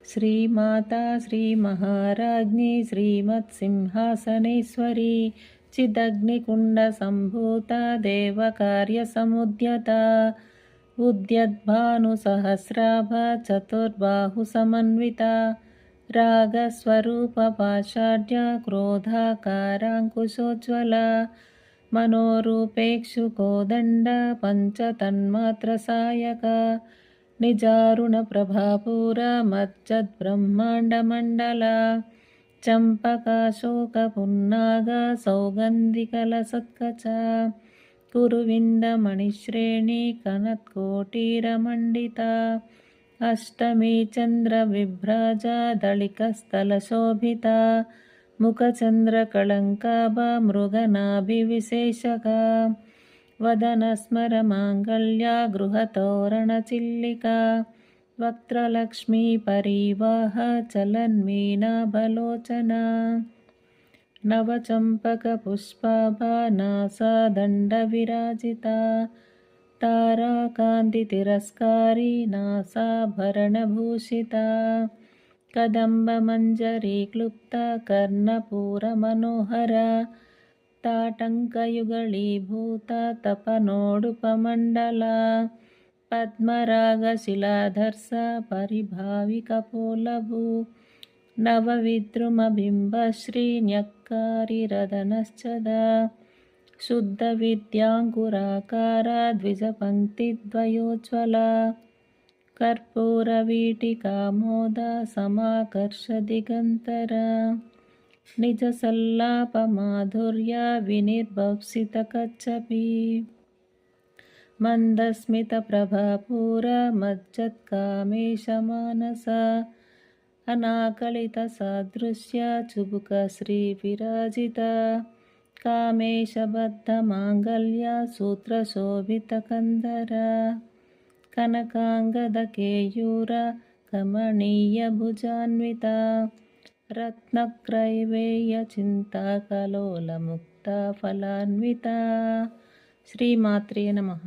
श्रीमाता श्रीमहाराज्ञी श्रीमत्सिंहासनेश्वरी चिदग्निकुण्डसम्भूता देवकार्यसमुद्यता उद्यद्भानुसहस्राभा चतुर्बाहुसमन्विता रागस्वरूपपाषाढ्या क्रोधाकाराङ्कुशोज्ज्वला मनोरूपेक्षुकोदण्ड पञ्चतन्मात्रसायका निजारुणप्रभापूरा मज्जद्ब्रह्माण्डमण्डला चम्पकाशोकपुन्नागा सौगन्धिकलसत्कचा कुरुविन्दमणिश्रेणी कनत्कोटीरमण्डिता अष्टमी चन्द्रविभ्राजा दळिकस्थलशोभिता मुखचन्द्रकळङ्काभा मृगनाभिविशेषका वदनस्मरमाङ्गल्या गृहतोरणचिल्लिका वक्त्रलक्ष्मीपरीवाह चलन्मीनाभलोचना नवचम्पकपुष्पाभा नासादण्डविराजिता ताराकान्तितिरस्कारी नासाभरणभूषिता कदम्बमञ्जरीक्लुप्ता कर्णपूरमनोहरा ताटङ्कयुगलीभूता तपनोडुपमण्डला पद्मरागशिलाधर्सा परिभाविकपोलभू नवविद्रुमबिम्बश्रीन्यक्कारिरदनश्चदा शुद्धविद्याङ्कुराकारा द्विजपङ्क्तिद्वयोज्ज्वला कर्पूरवीटिकामोदा समाकर्षदिगन्तरा निजसल्लापमाधुर्या विनिर्भप्सितकच्छपी मन्दस्मितप्रभापूरा मज्जत्कामेशमानसा अनाकलितसादृश्या चुबुकश्रीविराजिता कामेशबद्धमाङ्गल्या सूत्रशोभितकन्धरा कनकाङ्गदकेयूरा कमनीयभुजान्विता रत्नक्रैवेयचिन्ताकलोलमुक्ता फलान्विता। श्रीमात्रे नमः।